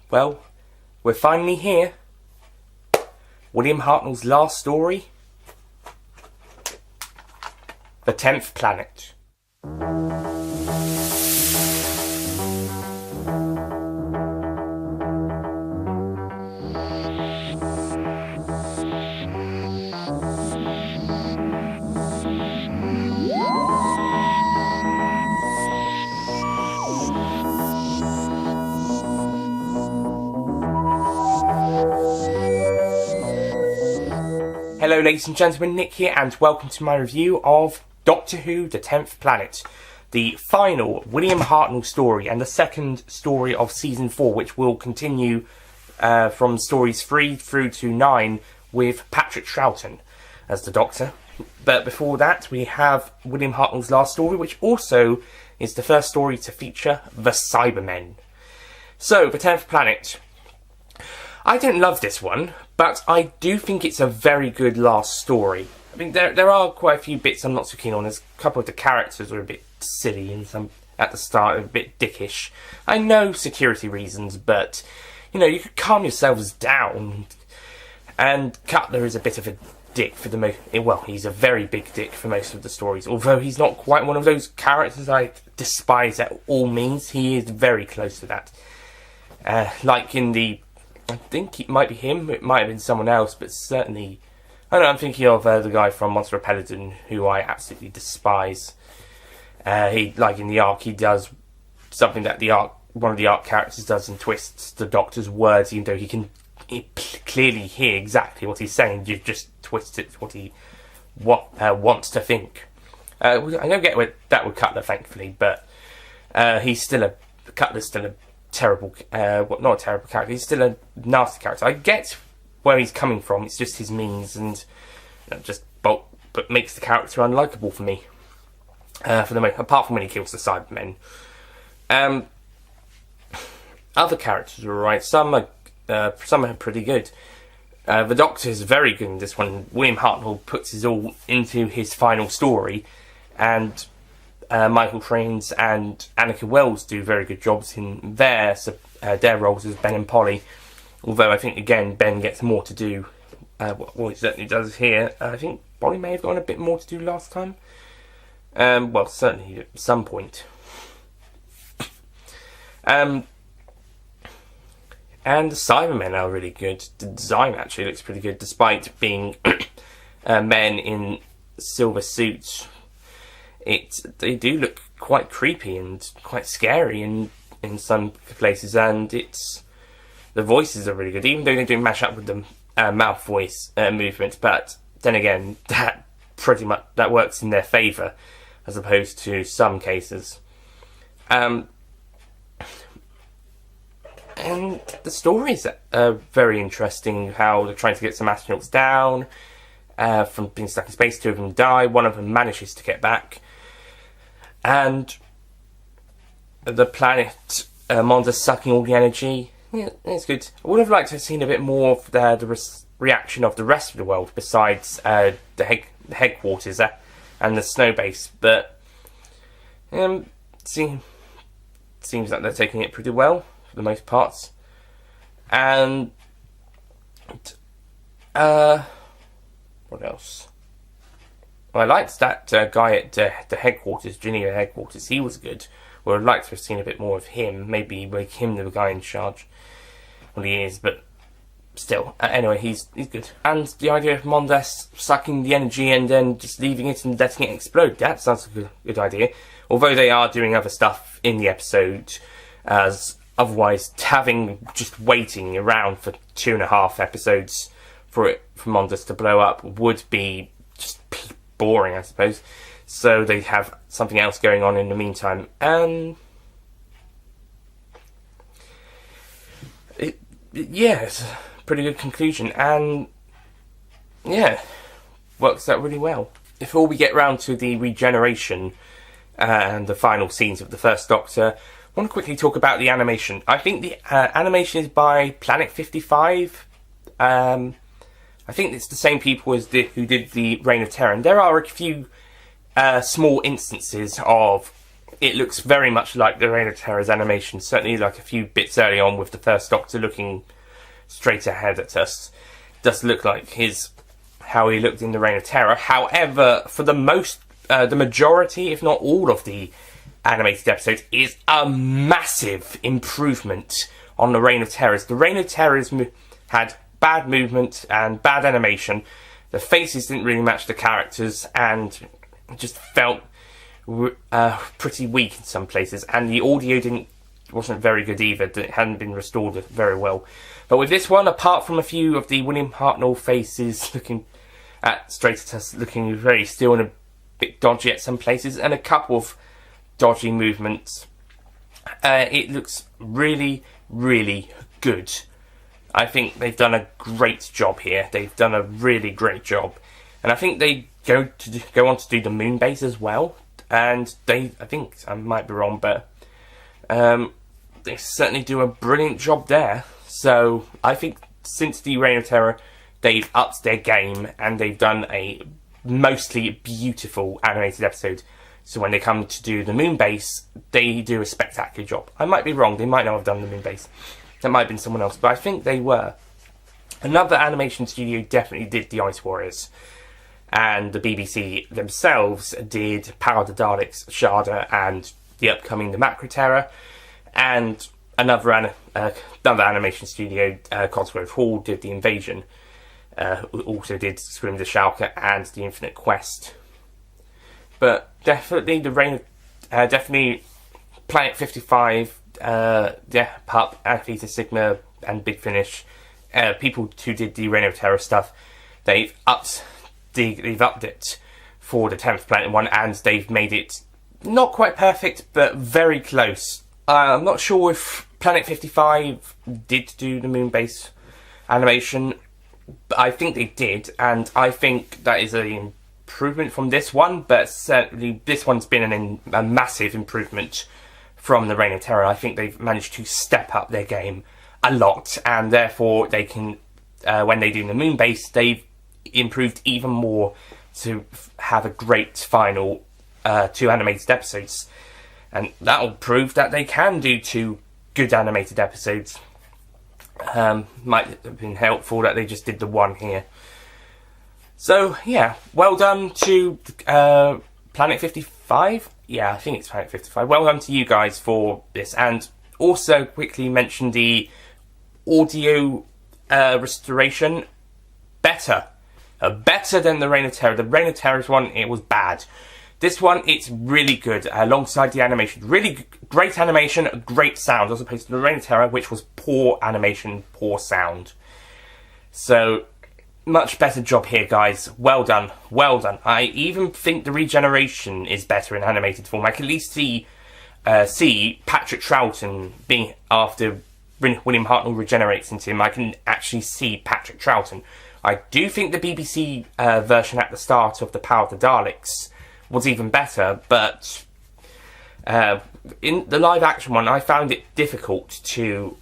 Well, we're finally here. William Hartnell's last story. The 10th Planet. Hello ladies and gentlemen, Nick here, and welcome to my review of Doctor Who, The 10th Planet, the final William Hartnell story and the second story of Season 4, which will continue from stories 3 through to 9 with Patrick Troughton as the Doctor. But before that, we have William Hartnell's last story, which also is the first story to feature the Cybermen. So, The 10th Planet. I don't love this one, but I do think it's a very good last story. I mean, there are quite a few bits I'm not so keen on. There's a couple of the characters are a bit silly and some at the start, a bit dickish. I know security reasons, but, you know, you could calm yourselves down. And Cutler is a bit of a dick for the most... Well, he's a very big dick for most of the stories. Although he's not quite one of those characters I despise at all means. He is very close to that. Like in the... I think it might be him, it might have been someone else, but certainly... I don't know, I'm thinking of the guy from Monster of Peladon, who I absolutely despise. Like in the Ark, he does something that one of the Ark characters does and twists the Doctor's words, even though he can clearly hear exactly what he's saying. You just twist it what he wants to think. I don't get that with Cutler, thankfully, but Cutler's still a terrible, not a terrible character, he's still a nasty character. I get where he's coming from, it's just his means and but makes the character unlikable for me, for the most, apart from when he kills the Cybermen. Other characters are alright, some are pretty good. The Doctor is very good in this one. William Hartnell puts his all into his final story, and Michael Trains and Annika Wells do very good jobs in their roles as Ben and Polly. Although I think, again, Ben gets more to do. Well, he certainly does here. I think Polly may have gotten a bit more to do last time. Well, certainly at some point. And the Cybermen are really good. The design actually looks pretty good, despite being men in silver suits. They do look quite creepy and quite scary in some places, and the voices are really good, even though they do mash up with the mouth voice movement. But then again, that pretty much works in their favour, as opposed to some cases. And the stories are very interesting. How they're trying to get some astronauts down from being stuck in space. 2 of them die. 1 of them manages to get back. And the planet Monda's sucking all the energy. Yeah, it's good. I would have liked to have seen a bit more of the reaction of the rest of the world besides the headquarters and the snow base. But seems like they're taking it pretty well for the most parts. And what else? Well, I liked that guy at the headquarters, Geneva headquarters. He was good. Well, I'd like to have seen a bit more of him. Maybe make him the guy in charge. Well, he is, but still. Anyway, he's good. And the idea of Mondas sucking the energy and then just leaving it and letting it explode, that sounds like a good idea. Although they are doing other stuff in the episode, as otherwise waiting around for 2.5 episodes for Mondas to blow up would be just boring, I suppose. So they have something else going on in the meantime, and it's a pretty good conclusion, and yeah, works out really well. Before we get round to the regeneration and the final scenes of the first Doctor, I want to quickly talk about the animation. I think the animation is by Planet 55. I think it's the same people as who did the Reign of Terror. And there are a few small instances of it looks very much like the Reign of Terror's animation, certainly like a few bits early on with the first Doctor looking straight ahead at us. It does look like how he looked in the Reign of Terror. However, for the majority, if not all of the animated episodes, is a massive improvement on the Reign of Terror. The Reign of Terror had bad movement and bad animation. The faces didn't really match the characters and just felt pretty weak in some places, and the audio wasn't very good either. It hadn't been restored very well. But with this one, apart from a few of the William Hartnell faces looking straight at us, looking very still and a bit dodgy at some places, and a couple of dodgy movements, it looks really, really good. I think they've done a great job here. They've done a really great job, and I think they go on to do the moon base as well. And I think I might be wrong, but they certainly do a brilliant job there. So I think since the Reign of Terror, they've upped their game and they've done a mostly beautiful animated episode. So when they come to do the moon base, they do a spectacular job. I might be wrong. They might not have done the moon base. That might have been someone else, but I think they were. Another animation studio definitely did the Ice Warriors. And the BBC themselves did Power of the Daleks, Sharda, and the upcoming The Macro Terror. And another animation studio, Cotswold Hall, did The Invasion. Also did Scream of the Shalka and The Infinite Quest. But definitely definitely Planet 55, Pup, Alpha Sigma, and Big Finish, people who did the Reign of Terror stuff, they've upped it for the 10th Planet one, and they've made it not quite perfect, but very close. I'm not sure if Planet 55 did do the moon base animation, but I think they did, and I think that is an improvement from this one, but certainly this one's been a massive improvement from the Reign of Terror. I think they've managed to step up their game a lot, and therefore they can, when they do the moon base, they've improved even more to have a great final 2 animated episodes, and that will prove that they can do 2 good animated episodes. Might have been helpful that they just did the one here. So yeah, well done to Planet 55. Yeah, I think it's Planet 55. Well done to you guys for this, and also quickly mention the audio restoration. Better than the Reign of Terror. The Reign of Terror's one, it was bad. This one, it's really good, alongside the animation. Really great animation, great sound, as opposed to the Reign of Terror, which was poor animation, poor sound. So, much better job here, guys. Well done, well done. I even think the regeneration is better in animated form. I can at least see Patrick Troughton being, after William Hartnell regenerates into him, I can actually see Patrick Troughton. I do think the BBC version at the start of the Power of the Daleks was even better, but in the live action one, I found it difficult to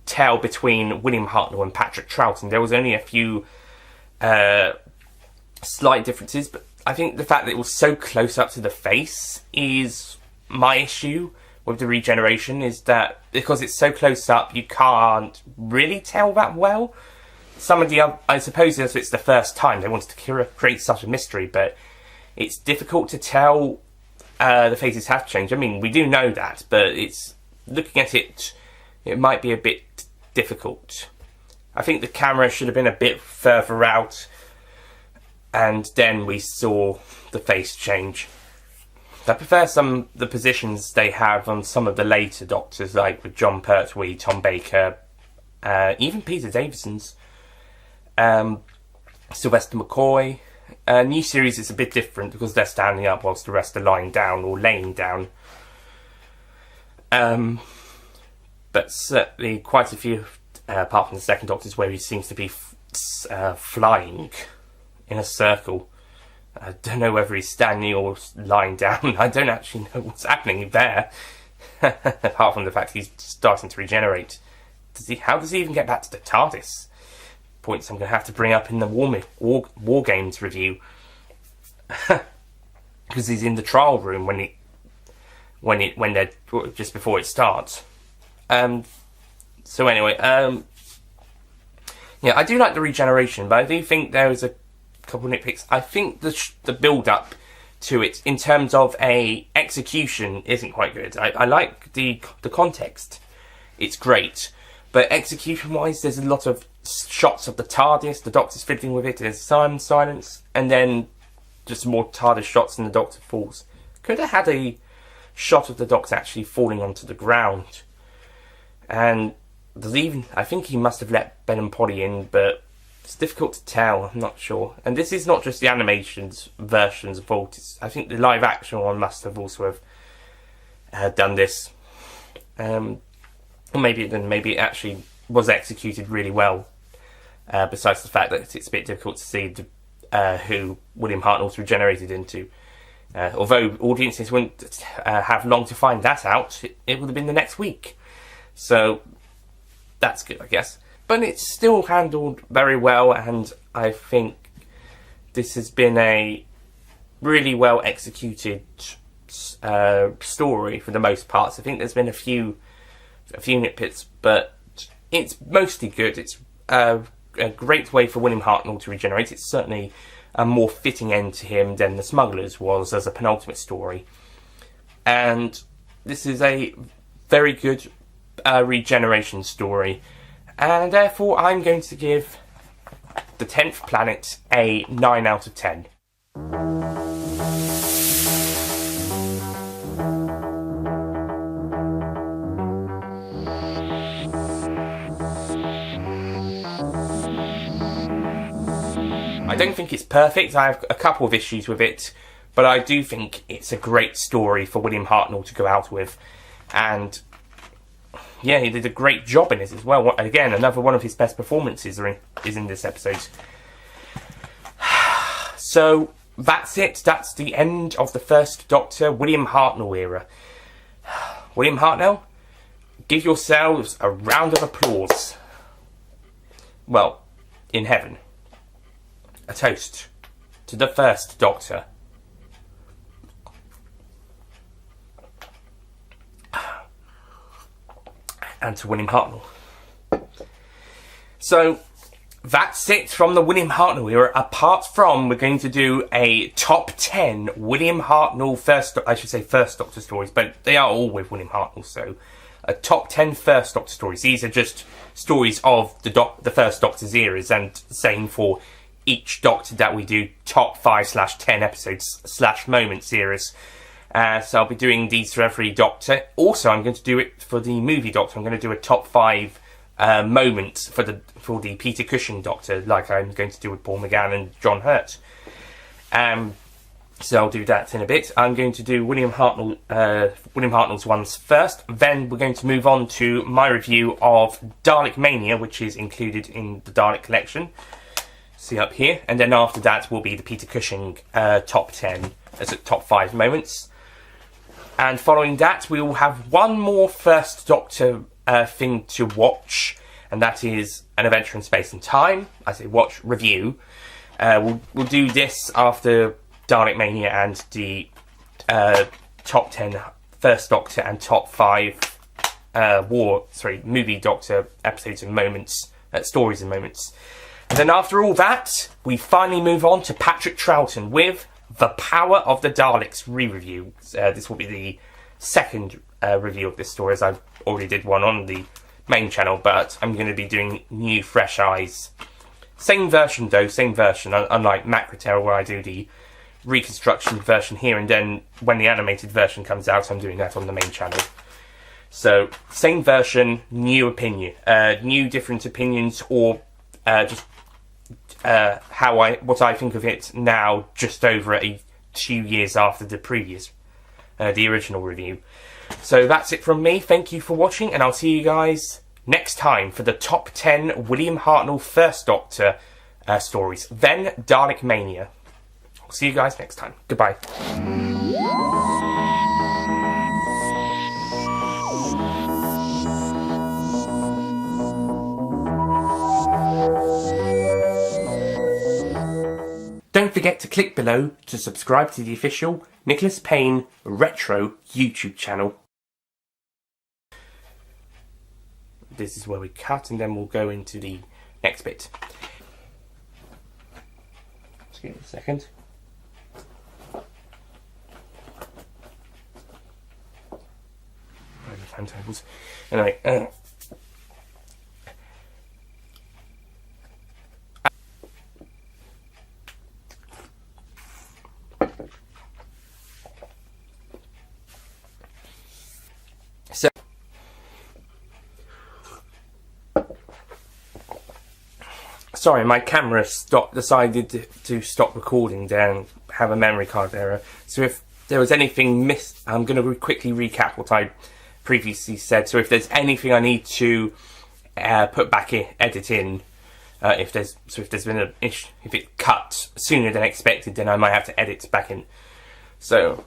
tell between William Hartnell and Patrick Troughton. There was only a few slight differences, but I think the fact that it was so close up to the face is my issue with the regeneration, is that because it's so close up, you can't really tell that well. Some of the other, I suppose if it's the first time they wanted to create such a mystery, but it's difficult to tell the faces have changed. I mean, we do know that, but it's looking at it, it might be a bit difficult. I think the camera should have been a bit further out, and then we saw the face change. I prefer the positions they have on some of the later Doctors, like with John Pertwee, Tom Baker, even Peter Davison's, Sylvester McCoy. New series is a bit different because they're standing up whilst the rest are lying down or laying down. But certainly quite a few, apart from the second Doctor's, where he seems to be flying in a circle. I don't know whether he's standing or lying down. I don't actually know what's happening there. Apart from the fact he's starting to regenerate. How does he even get back to the TARDIS? Points I'm going to have to bring up in the War Games review. Because he's in the trial room when when they're just before it starts. So anyway, yeah, I do like the regeneration, but I do think there is a couple of nitpicks. I think the build up to it in terms of a execution isn't quite good. I like the context; it's great, but execution wise, there's a lot of shots of the TARDIS. The Doctor's fiddling with it. There's some silence, and then just more TARDIS shots, and the Doctor falls. Could have had a shot of the Doctor actually falling onto the ground, and there's even, I think he must have let Ben and Polly in, but it's difficult to tell. I'm not sure. And this is not just the animations version's fault. I think the live action one must have also have done this. Or maybe it actually was executed really well. Besides the fact that it's a bit difficult to see who William Hartnell's regenerated into. Although audiences wouldn't have long to find that out, it would have been the next week. So that's good, I guess. But it's still handled very well, and I think this has been a really well executed story for the most part. I think there's been a few nitpicks, but it's mostly good. It's a great way for William Hartnell to regenerate. It's certainly a more fitting end to him than The Smugglers was as a penultimate story. And this is a very good regeneration story. And therefore I'm going to give The 10th Planet a 9 out of 10. I don't think it's perfect. I have a couple of issues with it, but I do think it's a great story for William Hartnell to go out with. And yeah, he did a great job in it as well. Again, another one of his best performances is in this episode. So that's it. That's the end of the First Doctor William Hartnell era. William Hartnell, give yourselves a round of applause. Well, in heaven. A toast to the First Doctor. And to William Hartnell. So that's it from the William Hartnell era. Apart from, we're going to do a top 10 William Hartnell First Doctor stories, but they are all with William Hartnell. So a top 10 First Doctor stories. These are just stories of the First Doctor's eras, and same for each Doctor that we do, top 5/10 episodes /moments series. So I'll be doing these for every Doctor. Also, I'm going to do it for the movie Doctor. I'm going to do a top 5 moments for the Peter Cushing Doctor, like I'm going to do with Paul McGann and John Hurt. So I'll do that in a bit. I'm going to do William Hartnell's ones first. Then we're going to move on to my review of Dalek Mania, which is included in the Dalek collection. See up here. And then after that will be the Peter Cushing top 10 as a top 5 moments. And following that, we will have one more First Doctor thing to watch, and that is An Adventure in Space and Time. I say watch, review. We'll do this after Dalek Mania and the top 10 First Doctor and top 5 movie Doctor episodes and moments, stories and moments. And then after all that, we finally move on to Patrick Troughton with The Power of the Daleks re-review. This will be the second review of this story, as I already did one on the main channel, but I'm going to be doing new, fresh eyes. Same version though, unlike Macroterror, where I do the reconstruction version here, and then when the animated version comes out, I'm doing that on the main channel. So, same version, new opinion. New different opinions, or just what I think of it now, just over 2 years after the previous, the original review. So that's it from me. Thank you for watching, and I'll see you guys next time for the top 10 William Hartnell First Doctor stories. Then Dalek Mania. I'll see you guys next time. Goodbye. Don't forget to click below to subscribe to the official Nicholas Payne Retro YouTube channel. This is where we cut, and then we'll go into the next bit. Just give it a second. Where are the timetables? Anyway, so sorry, my camera decided to stop recording there and have a memory card error. So if there was anything missed, I'm going to quickly recap what I previously said. So if there's anything I need to put back in, edit in, if there's been an issue, if it cut sooner than expected, then I might have to edit back in. So,